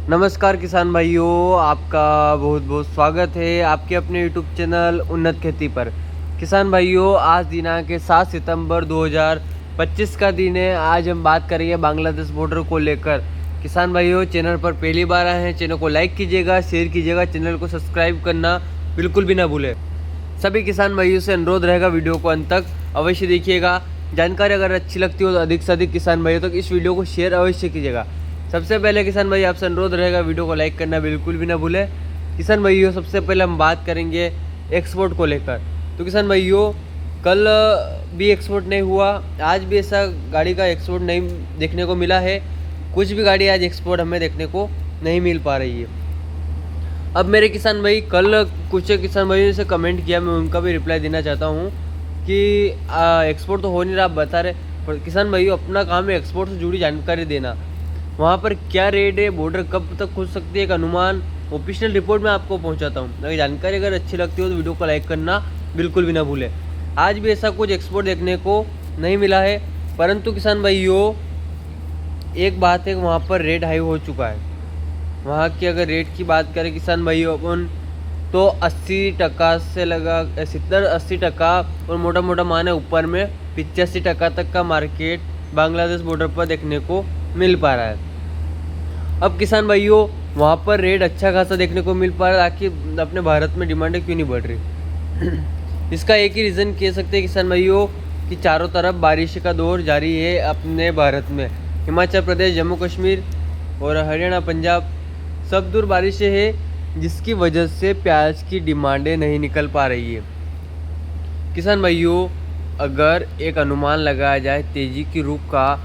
नमस्कार किसान भाइयों, आपका बहुत बहुत स्वागत है आपके अपने यूट्यूब चैनल उन्नत खेती पर। किसान भाइयों, आज दिनांक 7 सितंबर 2025 का दिन है। आज हम बात करेंगे बांग्लादेश बॉर्डर को लेकर। किसान भाइयों, चैनल पर पहली बार आए हैं, चैनल को लाइक कीजिएगा, शेयर कीजिएगा, चैनल को सब्सक्राइब करना बिल्कुल भी ना भूलें। सभी किसान भाइयों से अनुरोध रहेगा, वीडियो को अंत तक अवश्य देखिएगा। जानकारी अगर अच्छी लगती हो तो अधिक से अधिक किसान भाइयों तक इस वीडियो को शेयर अवश्य कीजिएगा। सबसे पहले किसान भाई आपसे अनुरोध रहेगा, वीडियो को लाइक करना बिल्कुल भी ना भूलें। किसान भाइयों, सबसे पहले हम बात करेंगे एक्सपोर्ट को लेकर। तो किसान भाइयों, कल भी एक्सपोर्ट नहीं हुआ, आज भी ऐसा गाड़ी का एक्सपोर्ट नहीं देखने को मिला है। कुछ भी गाड़ी आज एक्सपोर्ट हमें देखने को नहीं मिल पा रही है। अब मेरे किसान भाई, कल कुछ किसान भाइयों से कमेंट किया, मैं उनका भी रिप्लाई देना चाहता हूँ कि एक्सपोर्ट तो हो नहीं रहा, आप बता रहे। पर किसान भाइयों, अपना काम है एक्सपोर्ट से जुड़ी जानकारी देना। वहाँ पर क्या रेट है, बॉर्डर कब तक खुल सकती है, एक अनुमान ऑफिशियल रिपोर्ट में आपको पहुँचाता हूँ। अगर जानकारी अगर अच्छी लगती हो तो वीडियो को लाइक करना बिल्कुल भी ना भूलें। आज भी ऐसा कुछ एक्सपोर्ट देखने को नहीं मिला है, परंतु किसान भाइयों एक बात है, वहाँ पर रेट हाई हो चुका है। वहाँ की अगर रेट की बात करें किसान भाइयों अपन, तो 80% से लगा 70-80% और मोटा मोटा माने ऊपर में 85% तक का मार्केट बांग्लादेश बॉर्डर पर देखने को मिल पा रहा है। अब किसान भाइयों, वहाँ पर रेट अच्छा खासा देखने को मिल पा रहा है, आखिर अपने भारत में डिमांडें क्यों नहीं बढ़ रही? इसका एक ही रीज़न कह सकते हैं किसान भाइयों कि चारों तरफ बारिश का दौर जारी है अपने भारत में। हिमाचल प्रदेश, जम्मू कश्मीर और हरियाणा, पंजाब सब दूर बारिशें हैं, जिसकी वजह से प्याज की डिमांडें नहीं निकल पा रही है। किसान भाइयों, अगर एक अनुमान लगाया जाए तेज़ी की रुख का,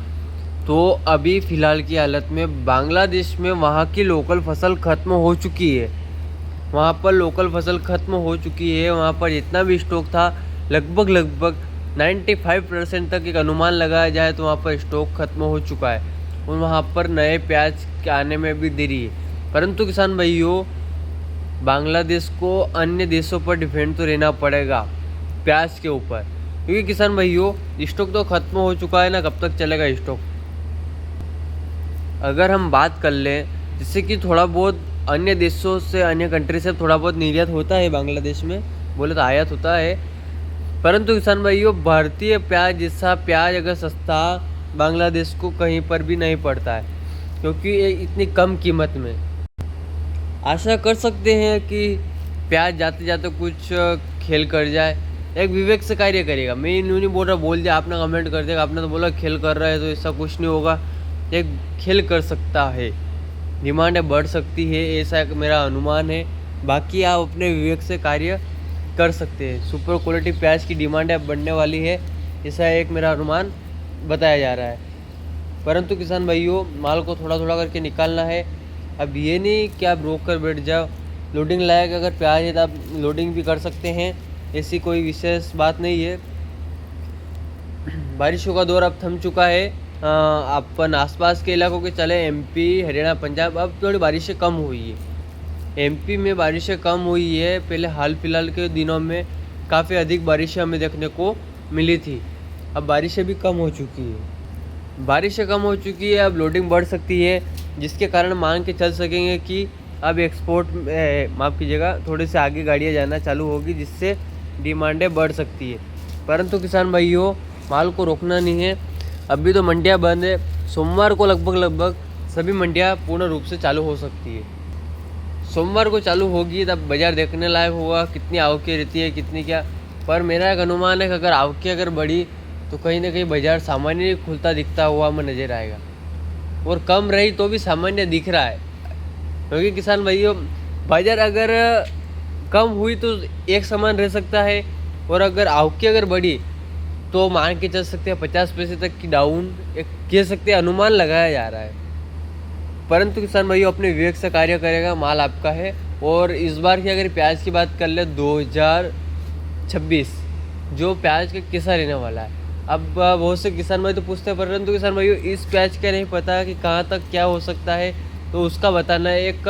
तो अभी फ़िलहाल की हालत में बांग्लादेश में वहाँ की लोकल फसल ख़त्म हो चुकी है। वहाँ पर लोकल फसल ख़त्म हो चुकी है। वहाँ पर जितना भी स्टॉक था, लगभग 95% तक एक अनुमान लगाया जाए तो वहाँ पर स्टॉक ख़त्म हो चुका है और वहाँ पर नए प्याज के आने में भी देरी है। परंतु किसान भाइयों, बांग्लादेश को अन्य देशों पर डिपेंड तो रहना पड़ेगा प्याज के ऊपर, क्योंकि किसान भाइयों स्टॉक तो ख़त्म हो चुका है ना, कब तक चलेगा स्टॉक? अगर हम बात कर लें, जिससे कि थोड़ा बहुत अन्य देशों से, अन्य कंट्री से थोड़ा बहुत निर्यात होता है बांग्लादेश में, बोले तो आयात होता है, परंतु किसान भाइयों भारतीय प्याज जैसा प्याज अगर सस्ता बांग्लादेश को कहीं पर भी नहीं पड़ता है, क्योंकि ये इतनी कम कीमत में। आशा कर सकते हैं कि प्याज जाते जाते कुछ खेल कर जाए, एक विवेक से कार्य करेगा। मैं यूँ नहीं बोल रहा, बोल दिया आपने, कमेंट कर दिया, आपने तो बोला खेल कर रहा है तो ऐसा कुछ नहीं होगा। एक खेल कर सकता है, डिमांडें बढ़ सकती है, ऐसा एक मेरा अनुमान है। बाकी आप अपने विवेक से कार्य कर सकते हैं। सुपर क्वालिटी प्याज की डिमांडें बढ़ने वाली है, ऐसा एक मेरा अनुमान बताया जा रहा है। परंतु किसान भाइयों, माल को थोड़ा थोड़ा करके निकालना है। अब ये नहीं कि आप रोक कर बैठ जाओ। लोडिंग लायक अगर प्याज है तो आप लोडिंग भी कर सकते हैं, ऐसी कोई विशेष बात नहीं है। बारिशों का दौर अब थम चुका है। अपन आसपास के इलाकों के चले, एमपी, हरियाणा, पंजाब, अब थोड़ी बारिशें कम हुई है। एमपी में बारिशें कम हुई है, पहले हाल फिलहाल के दिनों में काफ़ी अधिक बारिशें हमें देखने को मिली थी। अब बारिशें भी कम हो चुकी है, बारिशें कम हो चुकी है, अब लोडिंग बढ़ सकती है, जिसके कारण मान के चल सकेंगे कि अब एक्सपोर्ट माफ़ कीजिएगा, थोड़े से आगे गाड़ियाँ जाना चालू होगी, जिससे डिमांडें बढ़ सकती है। परंतु किसान भाइयों, माल को रोकना नहीं है। अभी तो मंडियां बंद है, सोमवार को लगभग सभी मंडियां पूर्ण रूप से चालू हो सकती है। सोमवार को चालू होगी तब बाज़ार देखने लायक होगा, कितनी आवकें रहती है, कितनी क्या। पर मेरा एक अनुमान है कि अगर आवकें अगर बढ़ी तो कहीं ना कहीं बाज़ार सामान्य खुलता दिखता हुआ हमें नज़र आएगा, और कम रही तो भी सामान्य दिख रहा है। क्योंकि किसान भाइयों, बाज़ार अगर कम हुई तो एक समान रह सकता है, और अगर आवकें अगर बढ़ी तो मान के चल सकते हैं 50 पैसे तक की डाउन एक कह सकते हैं अनुमान लगाया जा रहा है। परंतु किसान भाइयों अपने विवेक से कार्य करेगा, माल आपका है। और इस बार की अगर प्याज की बात कर ले, 2026 जो प्याज का कैसा रहने वाला है, अब बहुत से किसान भाई तो पूछते हैं, परंतु किसान भाइयों इस प्याज का नहीं पता कि कहाँ तक क्या हो सकता है, तो उसका बताना एक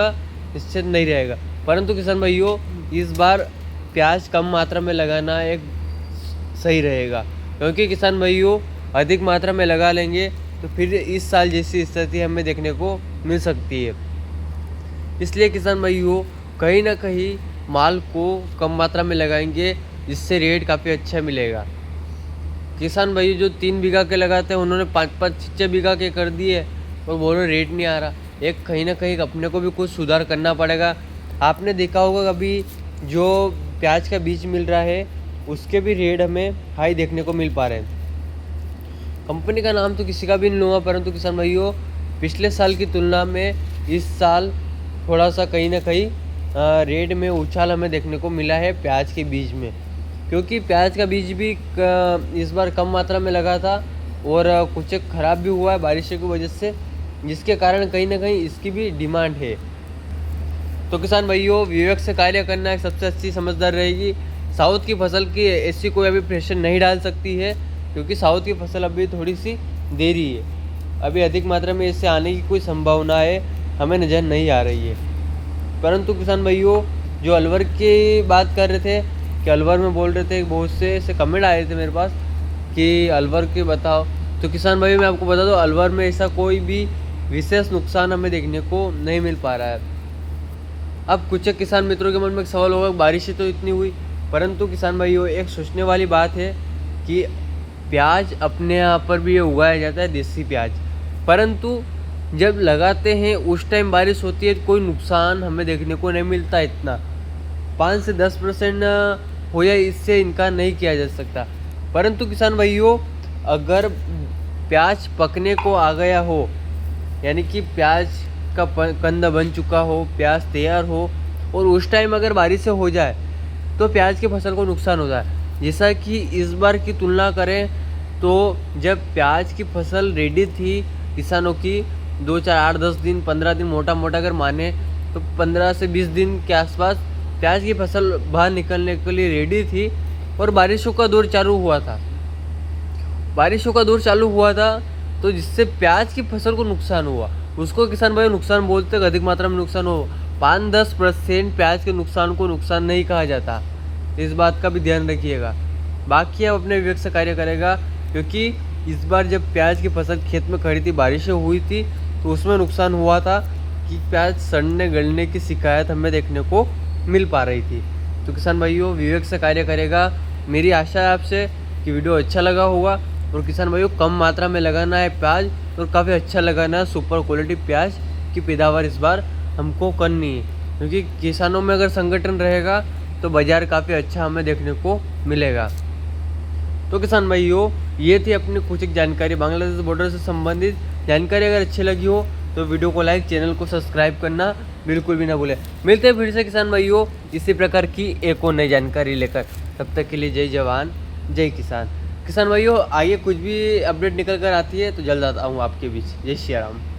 निश्चित नहीं रहेगा। परंतु किसान भाइयों इस बार प्याज कम मात्रा में लगाना एक सही रहेगा, क्योंकि किसान भाइयों अधिक मात्रा में लगा लेंगे तो फिर इस साल जैसी स्थिति हमें देखने को मिल सकती है। इसलिए किसान भाइयों कहीं ना कहीं माल को कम मात्रा में लगाएंगे, जिससे रेट काफ़ी अच्छा मिलेगा। किसान भाई जो 3 बीघा के लगाते हैं उन्होंने 5-5 6 बीघा के कर दिए और बोलो रेट नहीं आ रहा। एक कहीं ना कहीं अपने को भी कुछ सुधार करना पड़ेगा। आपने देखा होगा कभी जो प्याज का बीज मिल रहा है उसके भी रेट हमें हाई देखने को मिल पा रहे हैं। कंपनी का नाम तो किसी का भी नहीं लूँगा, परंतु किसान भाइयों पिछले साल की तुलना में इस साल थोड़ा सा कहीं ना कहीं रेट में उछाल हमें देखने को मिला है प्याज के बीज में, क्योंकि प्याज का बीज भी इस बार कम मात्रा में लगा था और कुछ ख़राब भी हुआ है बारिश की वजह से, जिसके कारण कहीं ना कहीं इसकी भी डिमांड है। तो किसान भाइयों विवेक से कार्य करना एक सबसे अच्छी समझदार रहेगी। साउथ की फसल की ऐसी कोई अभी प्रेशर नहीं डाल सकती है, क्योंकि साउथ की फसल अभी थोड़ी सी देरी है, अभी अधिक मात्रा में इससे आने की कोई संभावना है हमें नज़र नहीं आ रही है। परंतु किसान भाइयों जो अलवर की बात कर रहे थे कि अलवर में बोल रहे थे, बहुत से ऐसे कमेंट आए थे मेरे पास कि अलवर के बताओ, तो किसान भाइयों मैं आपको बता दूं अलवर में ऐसा कोई भी विशेष नुकसान हमें देखने को नहीं मिल पा रहा है। अब कुछ किसान मित्रों के मन में एक सवाल होगा बारिशें तो इतनी हुई, परंतु किसान भाइयों एक सोचने वाली बात है कि प्याज अपने यहाँ पर भी उगाया जाता है देसी प्याज, परंतु जब लगाते हैं उस टाइम बारिश होती है तो कोई नुकसान हमें देखने को नहीं मिलता। इतना 5 से 10% हो या इससे इनकार नहीं किया जा सकता। परंतु किसान भाइयों अगर प्याज पकने को आ गया हो, यानी कि प्याज का कंद बन चुका हो, प्याज तैयार हो और उस टाइम अगर बारिश हो जाए तो प्याज की फसल को नुकसान होता है। जैसा कि इस बार की तुलना करें तो जब प्याज की फसल रेडी थी किसानों की 2 4 8 10 दिन 15 दिन मोटा मोटा अगर माने तो 15 से 20 दिन के आसपास प्याज की फसल बाहर निकलने के लिए रेडी थी और बारिशों का दौर चालू हुआ था। तो जिससे प्याज की फसल को नुकसान हुआ, उसको किसान भाई नुकसान बोलते हैं। अधिक मात्रा में नुकसान हो 5-10% प्याज के नुकसान को नुकसान नहीं कहा जाता, इस बात का भी ध्यान रखिएगा। बाकी अब अपने विवेक से कार्य करेगा, क्योंकि इस बार जब प्याज की फसल खेत में खड़ी थी बारिशें हुई थी तो उसमें नुकसान हुआ था कि प्याज सड़ने गलने की शिकायत हमें देखने को मिल पा रही थी। तो किसान भाइयों विवेक से कार्य करेगा। मेरी आशा है आपसे कि वीडियो अच्छा लगा होगा और किसान भाइयों कम मात्रा में लगाना है प्याज और काफ़ी अच्छा लगाना है। सुपर क्वालिटी प्याज की पैदावार इस बार हमको करनी है, क्योंकि किसानों में अगर संगठन रहेगा तो बाज़ार काफ़ी अच्छा हमें देखने को मिलेगा। तो किसान भाइयों ये थी अपनी कुछ एक जानकारी बांग्लादेश बॉर्डर से संबंधित जानकारी। अगर अच्छी लगी हो तो वीडियो को लाइक, चैनल को सब्सक्राइब करना बिल्कुल भी ना भूलें। मिलते हैं फिर से किसान भाइयों इसी प्रकार की एक और नई जानकारी लेकर। तब तक के लिए जय जवान जय किसान। किसान भाइयों आइए कुछ भी अपडेट निकल कर आती है तो जल्द आता हूँ आपके बीच। जय श्री राम।